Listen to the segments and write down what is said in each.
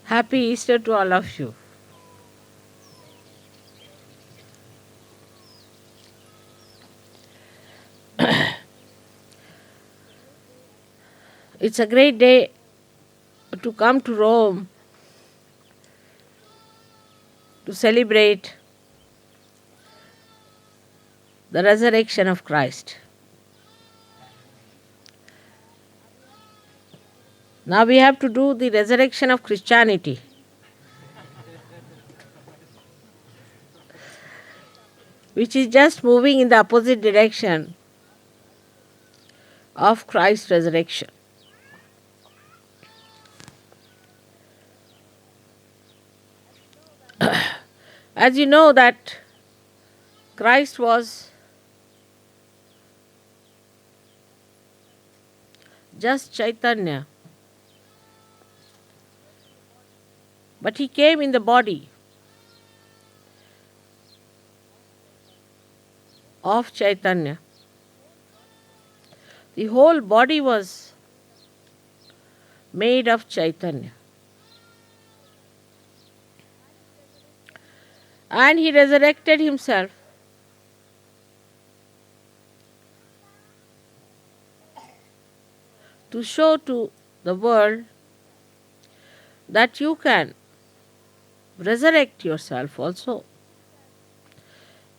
Happy Easter to all of you. It's a great day to come to Rome to celebrate the resurrection of Christ. Now we have to do the resurrection of Christianity, which is just moving in the opposite direction of Christ's resurrection. As you know that Christ was just Chaitanya, but he came in the body of Chaitanya. The whole body was made of Chaitanya. And he resurrected himself to show to the world that you can resurrect yourself also.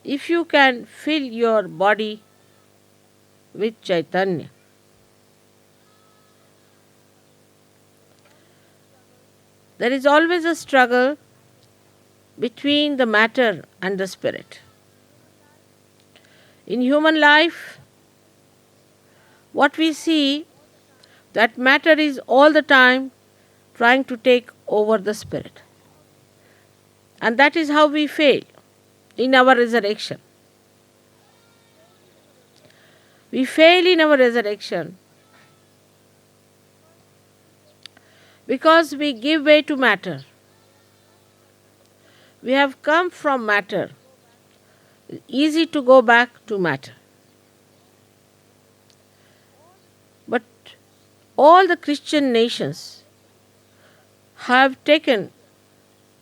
If you can fill your body with Chaitanya. There is always a struggle between the matter and the spirit. In human life, what we see that matter is all the time trying to take over the spirit. And that is how we fail in our resurrection. We fail in our resurrection because we give way to matter. We have come from matter. It's easy to go back to matter. But all the Christian nations have taken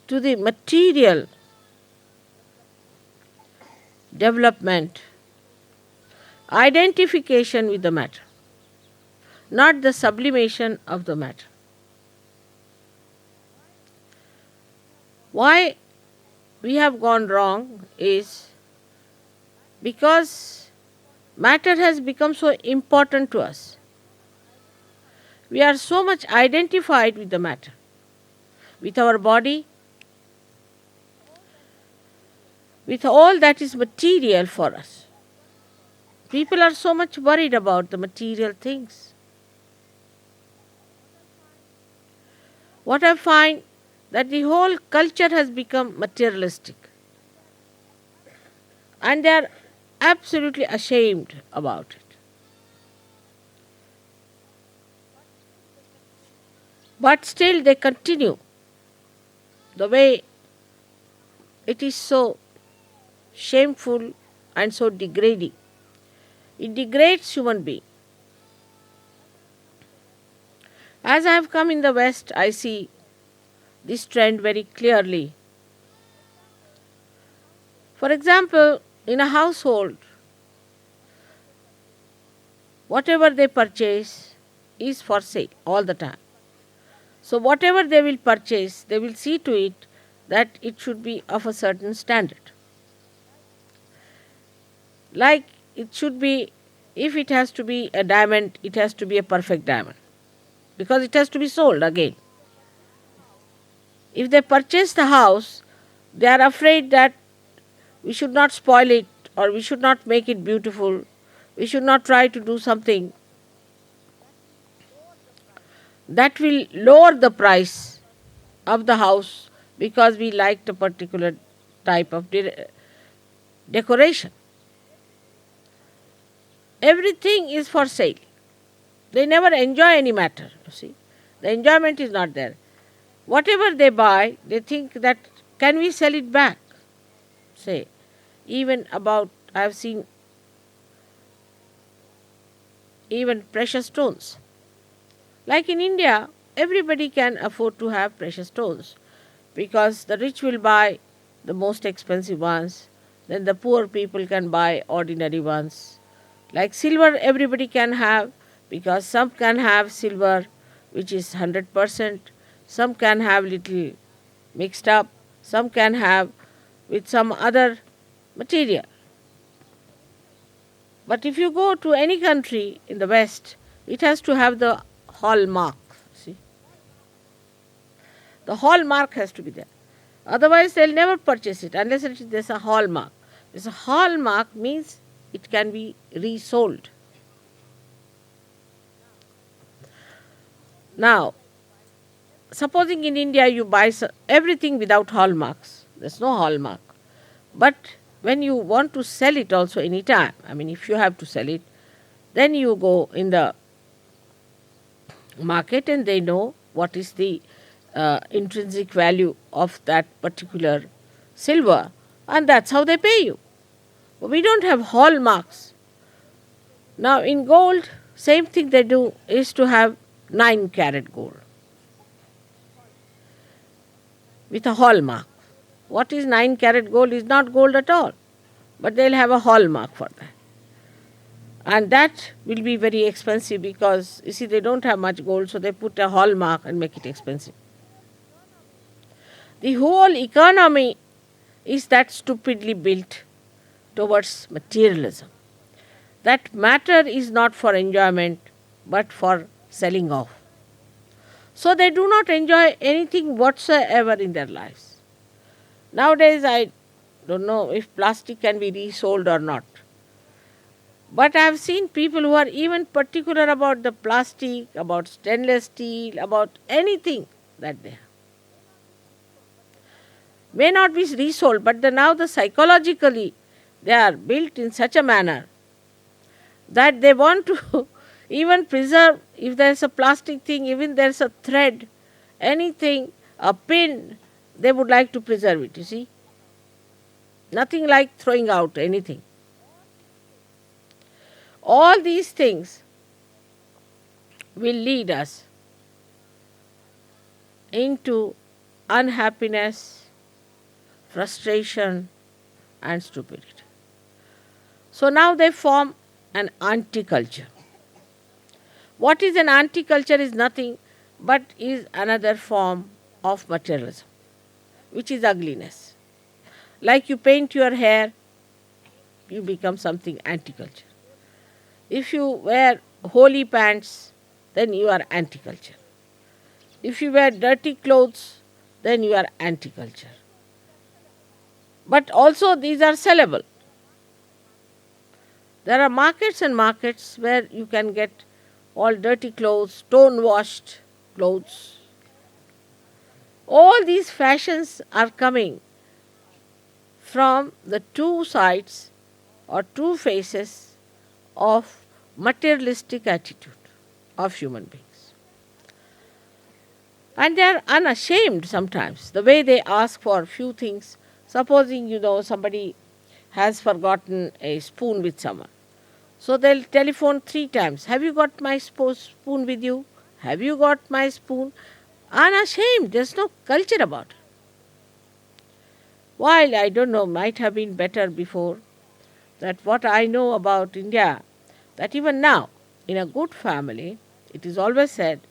to the material development, identification with the matter, not the sublimation of the matter. Why we have gone wrong is because matter has become so important to us. We are so much identified with the matter, with our body, with all that is material for us. People are so much worried about the material things. What I find that the whole culture has become materialistic. And they are absolutely ashamed about it. But still they continue the way it is so shameful and so degrading. It degrades human being. As I have come in the West, I see this trend very clearly. For example, in a household, whatever they purchase is for sale all the time. So, whatever they will purchase, they will see to it that it should be of a certain standard. Like it should be, if it has to be a diamond, it has to be a perfect diamond because it has to be sold again. If they purchase the house, they are afraid that we should not spoil it or we should not make it beautiful. We should not try to do something that will lower the price of the house because we liked a particular type of decoration. Everything is for sale. They never enjoy any matter, you see. The enjoyment is not there. Whatever they buy, they think that can we sell it back? Say, even about, I have seen even precious stones. Like in India, everybody can afford to have precious stones, because the rich will buy the most expensive ones, then the poor people can buy ordinary ones. Like silver, everybody can have, because some can have silver which is 100%, some can have little mixed up, some can have with some other material. But if you go to any country in the West, it has to have the hallmark. See, the hallmark has to be there. Otherwise, they'll never purchase it unless there's a hallmark. There's a hallmark means it can be resold. Now, supposing in India you buy everything without hallmarks, there's no hallmark. But when you want to sell it also any time, I mean, if you have to sell it, then you go in the market and they know what is the intrinsic value of that particular silver, and that's how they pay you. We don't have hallmarks. Now, in gold, same thing they do is to have 9-carat gold with a hallmark. What is 9-carat gold is not gold at all, but they'll have a hallmark for that. And that will be very expensive because, you see, they don't have much gold, so they put a hallmark and make it expensive. The whole economy is that stupidly built towards materialism. That matter is not for enjoyment, but for selling off. So they do not enjoy anything whatsoever in their lives. Nowadays, I don't know if plastic can be resold or not. But I have seen people who are even particular about the plastic, about stainless steel, about anything that they have. May not be resold, but now psychologically they are built in such a manner that they want to even preserve, if there is a plastic thing, even there is a thread, anything, a pin, they would like to preserve it, you see. Nothing like throwing out anything. All these things will lead us into unhappiness, frustration, and stupidity. So now they form an anti-culture. What is an anti-culture is nothing but is another form of materialism, which is ugliness. Like you paint your hair, you become something anti-culture. If you wear holy pants, then you are anti-culture. If you wear dirty clothes, then you are anti-culture. But also these are sellable. There are markets and markets where you can get all dirty clothes, stone-washed clothes. All these fashions are coming from the two sides or two faces of materialistic attitude of human beings. And they are unashamed sometimes, the way they ask for few things. Supposing, somebody has forgotten a spoon with someone. So they'll telephone 3 times. Have you got my spoon with you? Have you got my spoon? Unashamed. There's no culture about it. While I don't know, might have been better before, that what I know about India, that even now, in a good family, it is always said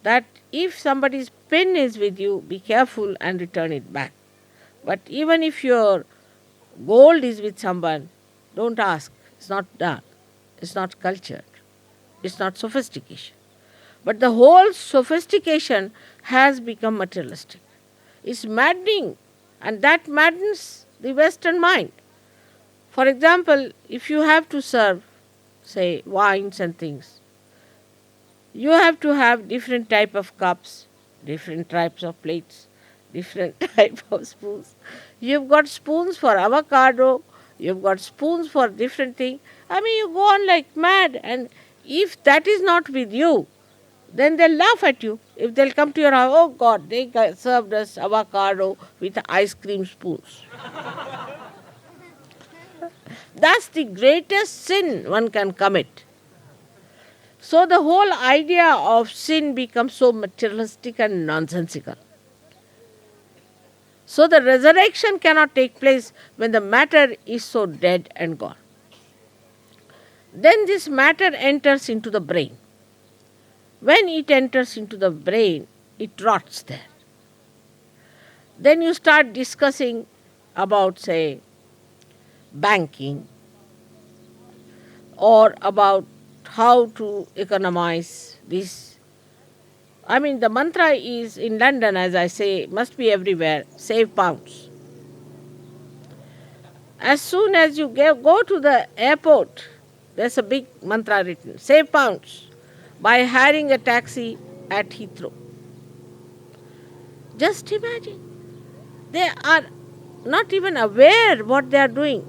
that if somebody's pen is with you, be careful and return it back. But even if your gold is with someone, don't ask. It's not done. It's not cultured. It's not sophistication. But the whole sophistication has become materialistic. It's maddening, and that maddens the Western mind. For example, if you have to serve, say, wines and things, you have to have different type of cups, different types of plates, different type of spoons. You've got spoons for avocado, you've got spoons for different things. I mean, you go on like mad, and if that is not with you, then they'll laugh at you. If they'll come to your house, oh God, they served us avocado with ice cream spoons. That's the greatest sin one can commit. So the whole idea of sin becomes so materialistic and nonsensical. So the resurrection cannot take place when the matter is so dead and gone. Then this matter enters into the brain. When it enters into the brain, it rots there. Then you start discussing about, say, banking or about how to economize this. I mean, the mantra is in London, as I say, must be everywhere, save pounds. As soon as you go to the airport, there's a big mantra written, save pounds, by hiring a taxi at Heathrow. Just imagine. They are not even aware what they are doing.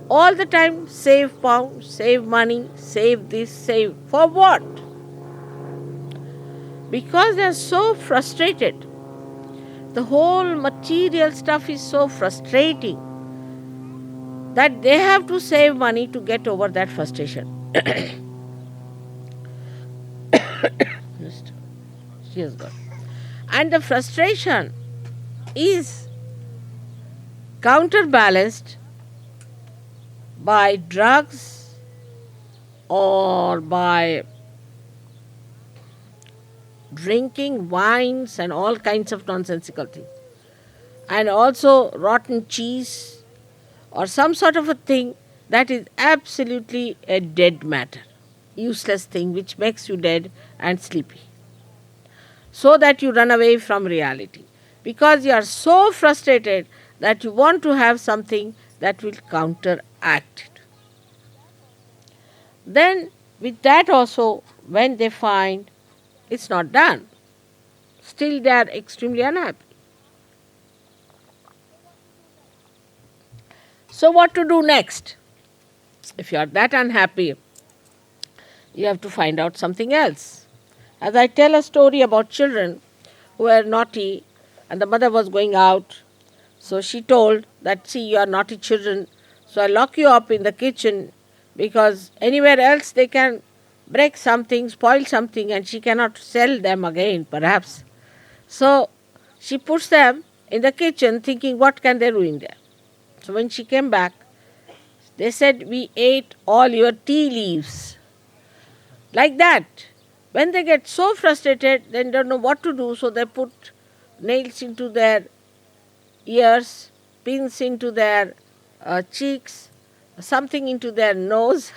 All the time, save pounds, save money, save this, save. For what? Because they are so frustrated. The whole material stuff is so frustrating that they have to save money to get over that frustration. She has got. And the frustration is counterbalanced by drugs or by drinking wines and all kinds of nonsensical things. And also rotten cheese or some sort of a thing that is absolutely a dead matter, useless thing which makes you dead and sleepy. So that you run away from reality. Because you are so frustrated that you want to have something that will counteract it. Then with that also, when they find it's not done, still they are extremely unhappy. So what to do next? If you are that unhappy, you have to find out something else. As I tell a story about children who were naughty and the mother was going out, so she told that, see, you are naughty children, so I lock you up in the kitchen because anywhere else they can break something, spoil something, and she cannot sell them again, perhaps. So she puts them in the kitchen thinking, what can they ruin there? So when she came back, they said, we ate all your tea leaves. Like that. When they get so frustrated, they don't know what to do, so they put nails into their ears, pins into their cheeks, something into their nose.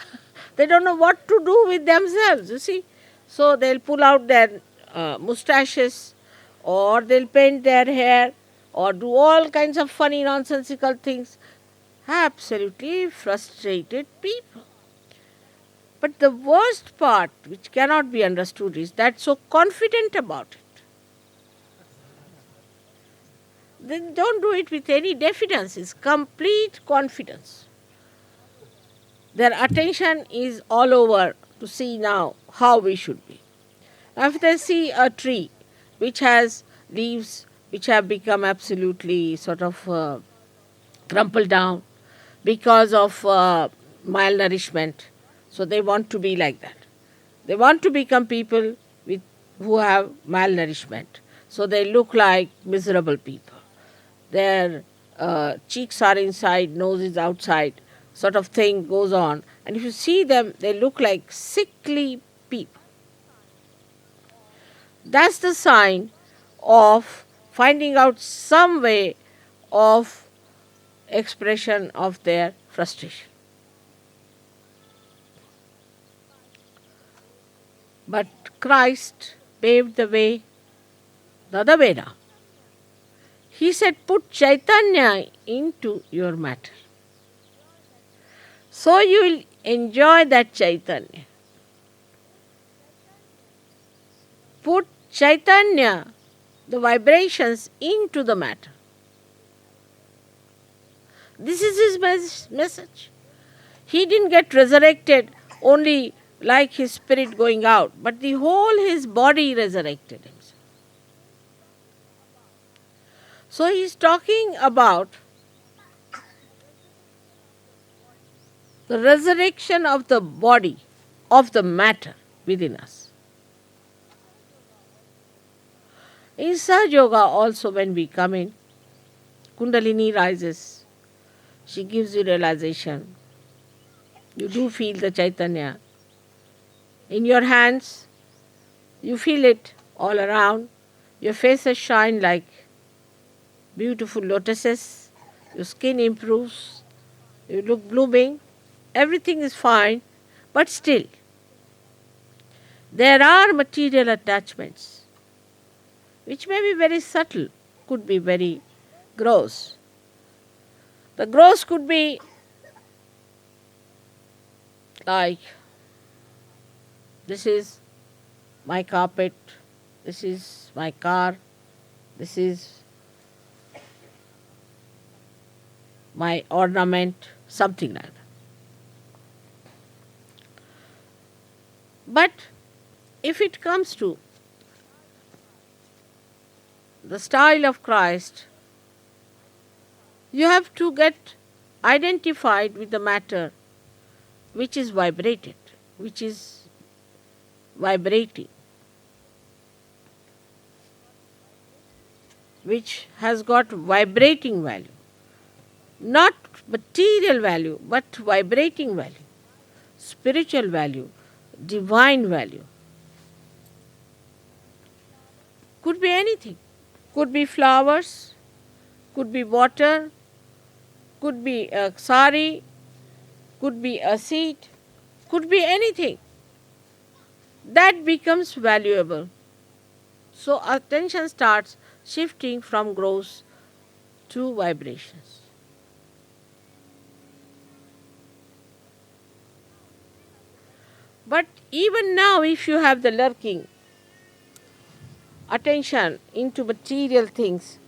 They don't know what to do with themselves, you see. So they'll pull out their moustaches, or they'll paint their hair, or do all kinds of funny nonsensical things. Absolutely frustrated people. But the worst part, which cannot be understood, is that so confident about it. They don't do it with any diffidence, it's complete confidence. Their attention is all over to see now how we should be. If they see a tree which has leaves which have become absolutely sort of crumpled down because of malnourishment, so they want to be like that. They want to become people who have malnourishment. So they look like miserable people. Their cheeks are inside, nose is outside, sort of thing goes on. And if you see them, they look like sickly people. That's the sign of finding out some way of expression of their frustration. But Christ paved the way the other way now. He said, put Chaitanya into your matter. So you will enjoy that Chaitanya. Put Chaitanya, the vibrations, into the matter. This is his message. He didn't get resurrected only like his spirit going out, but the whole his body resurrected himself. So he is talking about the resurrection of the body, of the matter, within us. In Sahaja Yoga also, when we come in, Kundalini rises. She gives you realization. You do feel the Chaitanya. In your hands, you feel it all around. Your faces shine like beautiful lotuses. Your skin improves. You look blooming. Everything is fine. But still, there are material attachments which may be very subtle, could be very gross. The gross could be like, this is my carpet, this is my car, this is my ornament, something like that. But if it comes to the style of Christ, you have to get identified with the matter which is vibrated, which is vibrating, which has got vibrating value. Not material value, but vibrating value, spiritual value, divine value. Could be anything. Could be flowers, could be water, could be a sari, could be a seat, could be anything. That becomes valuable. So attention starts shifting from gross to vibrations. But even now, if you have the lurking attention into material things,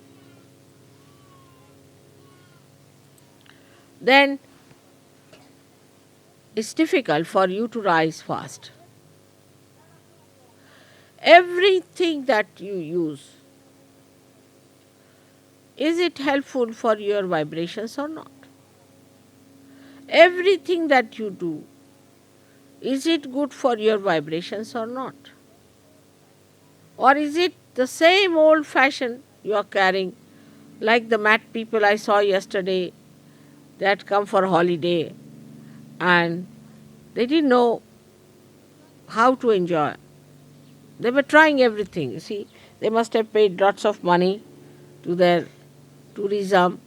then it's difficult for you to rise fast. Everything that you use, is it helpful for your vibrations or not? Everything that you do, is it good for your vibrations or not? Or is it the same old fashion you are carrying, like the mad people I saw yesterday that come for holiday and they didn't know how to enjoy. They were trying everything. You see, they must have paid lots of money to their tourism.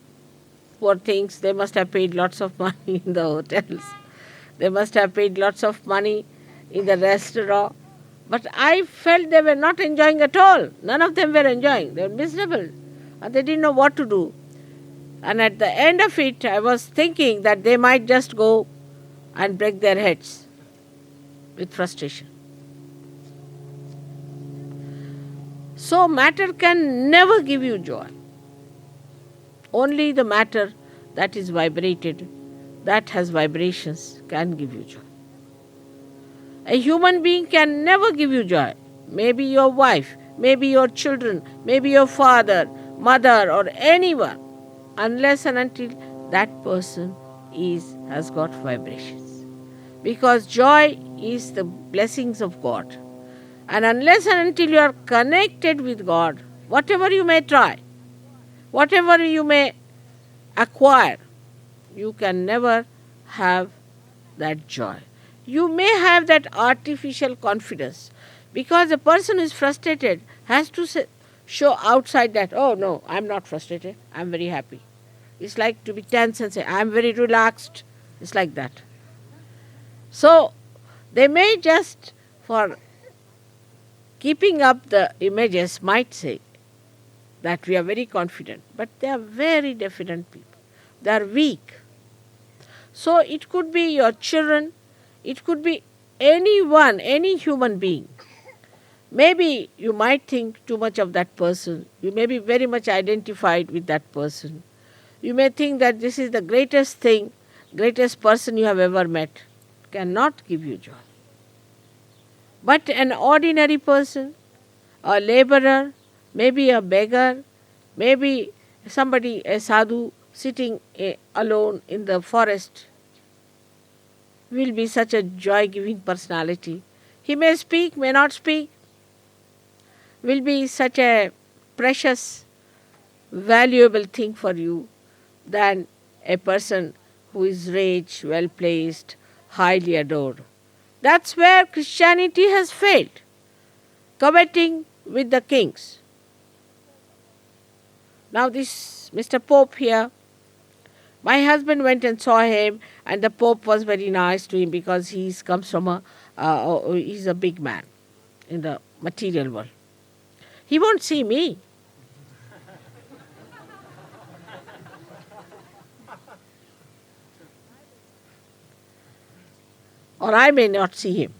Poor things, they must have paid lots of money in the hotels. They must have paid lots of money in the restaurant. But I felt they were not enjoying at all. None of them were enjoying. They were miserable. And they didn't know what to do. And at the end of it, I was thinking that they might just go and break their heads with frustration. So matter can never give you joy. Only the matter that is vibrated, that has vibrations, can give you joy. A human being can never give you joy. Maybe your wife, maybe your children, maybe your father, mother, or anyone, unless and until that person has got vibrations. Because joy is the blessings of God. And unless and until you are connected with God, whatever you may try, whatever you may acquire, you can never have that joy. You may have that artificial confidence, because a person who is frustrated has to show outside that, oh no, I'm not frustrated, I'm very happy. It's like to be tense and say, I'm very relaxed. It's like that. So they may just, for keeping up the images, might say that we are very confident, but they are very definite people. They are weak. So it could be your children, it could be anyone, any human being. Maybe you might think too much of that person. You may be very much identified with that person. You may think that this is the greatest thing, greatest person you have ever met. Cannot give you joy. But an ordinary person, a laborer, maybe a beggar, maybe somebody, a sadhu, sitting alone in the forest, will be such a joy-giving personality. He may speak, may not speak, will be such a precious, valuable thing for you than a person who is rich, well placed, highly adored. That's where Christianity has failed, coveting with the kings. Now, this Mr. Pope here, my husband went and saw him, and the Pope was very nice to him because comes from he's a big man in the material world. He won't see me. Or I may not see him.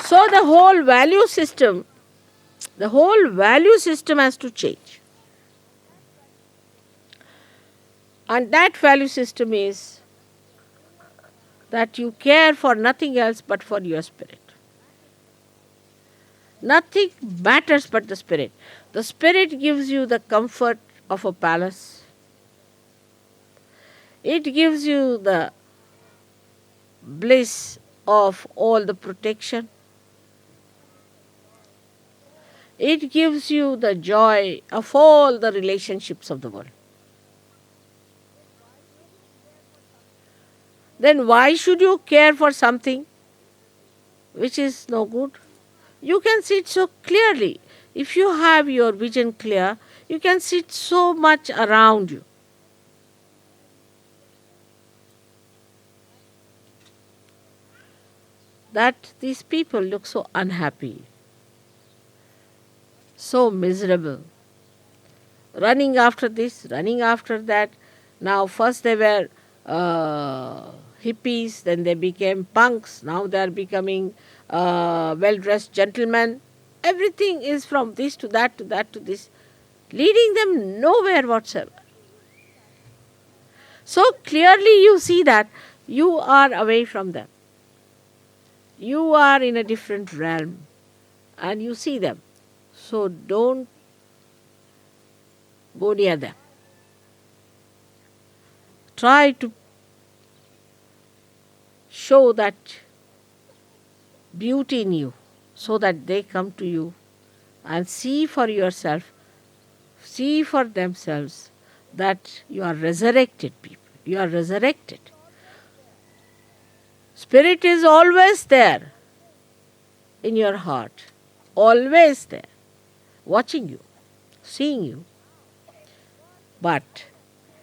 So the whole value system has to change. And that value system is that you care for nothing else but for your spirit. Nothing matters but the spirit. The spirit gives you the comfort of a palace. It gives you the bliss of all the protection. It gives you the joy of all the relationships of the world. Then why should you care for something which is no good? You can see it so clearly. If you have your vision clear, you can see it so much around you. That these people look so unhappy, so miserable, running after this, running after that. Now first they were hippies, then they became punks, now they are becoming well-dressed gentlemen. Everything is from this to that to that to this, leading them nowhere whatsoever. So clearly you see that you are away from them. You are in a different realm and you see them. So don't go near them. Try to show that beauty in you so that they come to you and see for yourself, see for themselves that you are resurrected people. You are resurrected. Spirit is always there in your heart, always there, watching you, seeing you. But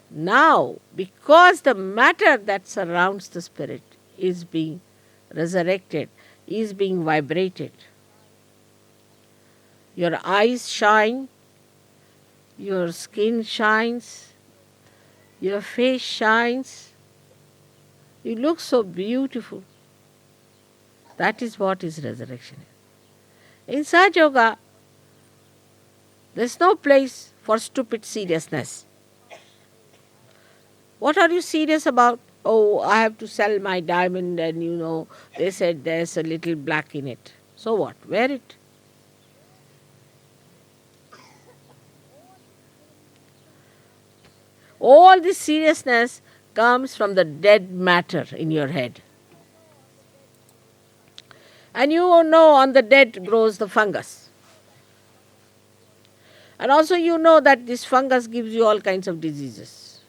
now, because the matter that surrounds the spirit is being resurrected, is being vibrated, your eyes shine, your skin shines, your face shines, you look so beautiful. That is what is resurrection. In Sahaja Yoga, there is no place for stupid seriousness. What are you serious about? Oh, I have to sell my diamond and they said there's a little black in it. So what? Wear it. All this seriousness comes from the dead matter in your head. And on the dead grows the fungus. And also that this fungus gives you all kinds of diseases.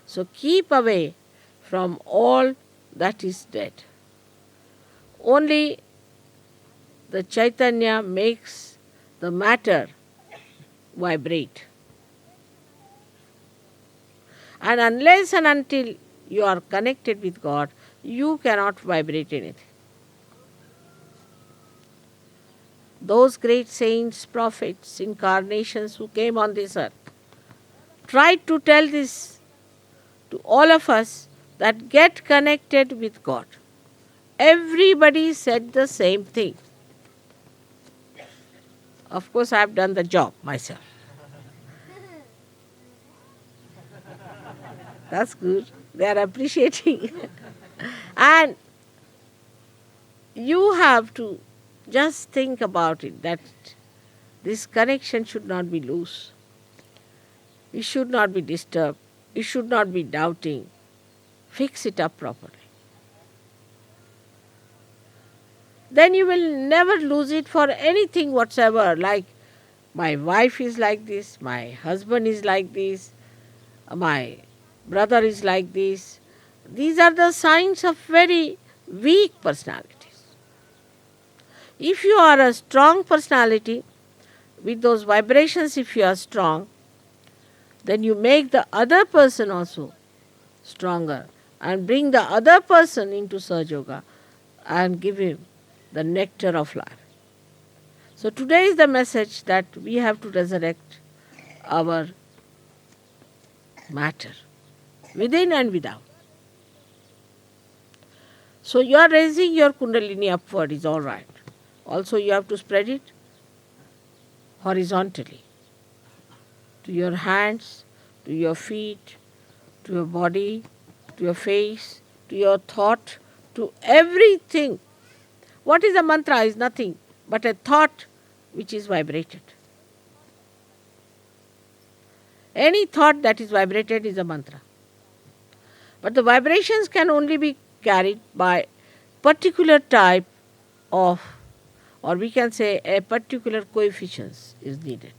So keep away from all that is dead. Only the Chaitanya makes the matter vibrate. And unless and until you are connected with God, you cannot vibrate anything. Those great saints, prophets, incarnations who came on this earth tried to tell this to all of us, that get connected with God. Everybody said the same thing. Of course, I have done the job myself. That's good. They are appreciating. And you have to just think about it, that this connection should not be loose. You should not be disturbed. You should not be doubting. Fix it up properly. Then you will never lose it for anything whatsoever. Like, my wife is like this, my husband is like this, my brother is like this. These are the signs of very weak personalities. If you are a strong personality, with those vibrations, if you are strong, then you make the other person also stronger and bring the other person into Sahaja Yoga and give him the nectar of life. So today is the message that we have to resurrect our matter, within and without. So you are raising your Kundalini upward is all right. Also you have to spread it horizontally to your hands, to your feet, to your body, to your face, to your thought, to everything. What is a mantra is nothing but a thought which is vibrated. Any thought that is vibrated is a mantra. But the vibrations can only be carried by particular type of, or we can say a particular coefficients is needed.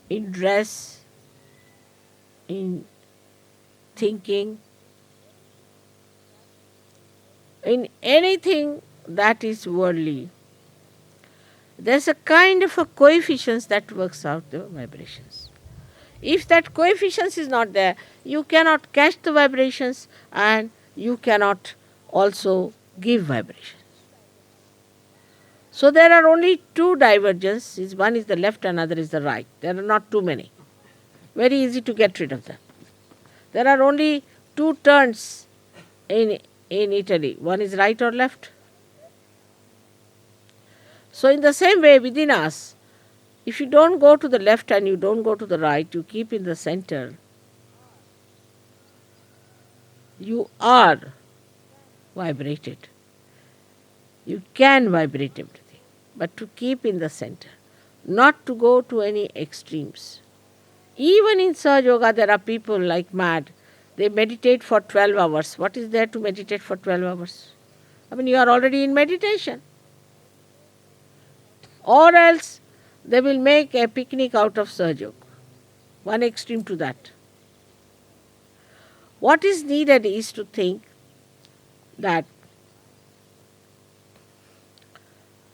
In dress, in thinking, in anything that is worldly, there's a kind of a coefficient that works out the vibrations. If that coefficient is not there, you cannot catch the vibrations and you cannot also give vibrations. So there are only two divergences. One is the left, another is the right. There are not too many. Very easy to get rid of them. There are only two turns in Italy. One is right or left. So in the same way within us, if you don't go to the left and you don't go to the right, you keep in the center, you are vibrated. You can vibrate everything, but to keep in the center, not to go to any extremes. Even in Sahaja Yoga, there are people like mad. They meditate for 12 hours. What is there to meditate for 12 hours? I mean, you are already in meditation. Or else they will make a picnic out of Sahaja Yoga. One extreme to that. What is needed is to think that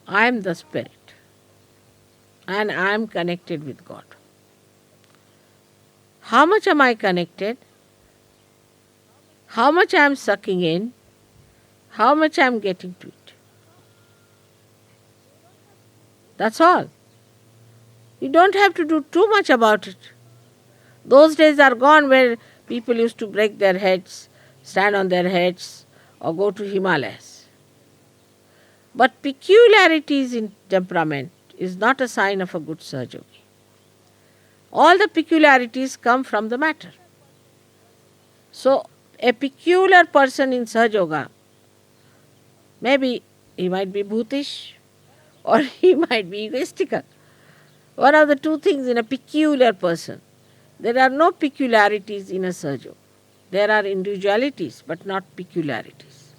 I am the spirit and I am connected with God. How much am I connected? How much I am sucking in? How much I am getting to it? That's all. You don't have to do too much about it. Those days are gone where people used to break their heads, stand on their heads, or go to Himalayas. But peculiarities in temperament is not a sign of a good Sahaja Yogi. All the peculiarities come from the matter. So, a peculiar person in Sahaja Yoga, maybe he might be bhutish or he might be egoistical. One of the two things in a peculiar person. There are no peculiarities in a Sahaja Yoga. There are individualities but not peculiarities.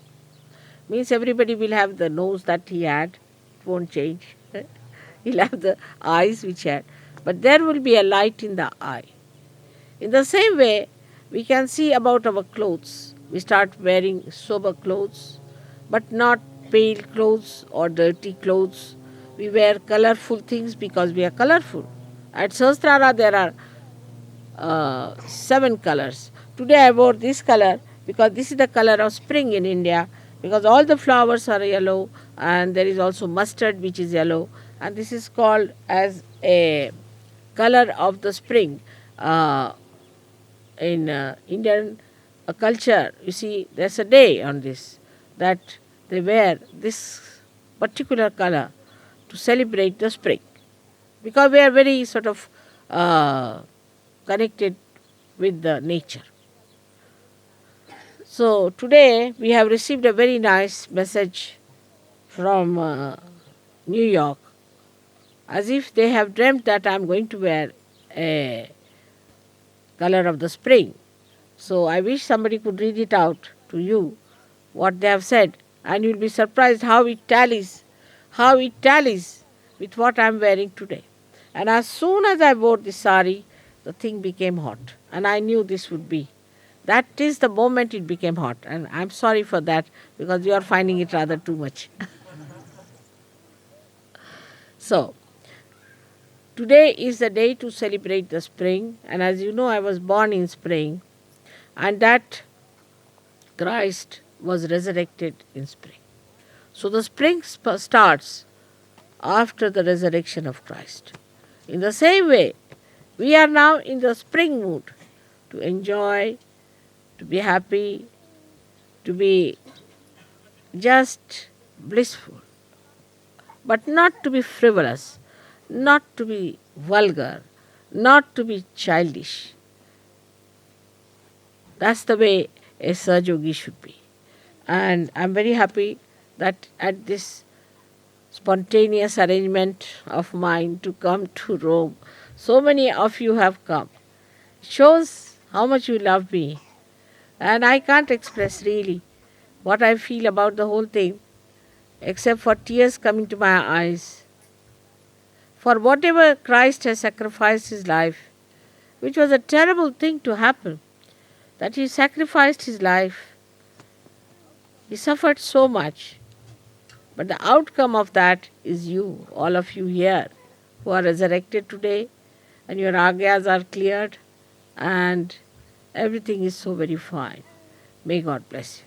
Means everybody will have the nose that he had, it won't change. He'll have the eyes which he had. But there will be a light in the eye. In the same way, we can see about our clothes. We start wearing sober clothes, but not pale clothes or dirty clothes. We wear colorful things because we are colorful. At Sahasrara there are 7 colors. Today I wore this color because this is the color of spring in India, because all the flowers are yellow and there is also mustard which is yellow, and this is called as a color of the spring. In Indian culture, you see, there's a day on this that they wear this particular color to celebrate the spring, because we are very sort of connected with the nature. So today we have received a very nice message from New York as if they have dreamt that I am going to wear a color of the spring. So I wish somebody could read it out to you, what they have said, and you will be surprised how it tallies with what I am wearing today. And as soon as I wore the sari, the thing became hot, and I knew this would be. That is the moment it became hot, and I'm sorry for that because you are finding it rather too much. So, today is the day to celebrate the spring, and as you know, I was born in spring, and that Christ was resurrected in spring. So, the spring starts after the resurrection of Christ. In the same way, we are now in the spring mood to enjoy, to be happy, to be just blissful, but not to be frivolous, not to be vulgar, not to be childish. That's the way a Sahaja Yogi should be. And I'm very happy that at this spontaneous arrangement of mine to come to Rome, so many of you have come. It shows how much you love me. And I can't express really what I feel about the whole thing, except for tears coming to my eyes. For whatever Christ has sacrificed his life, which was a terrible thing to happen, that he sacrificed his life, he suffered so much. But the outcome of that is you, all of you here, who are resurrected today, and your agyas are cleared, and everything is so very fine. May God bless you.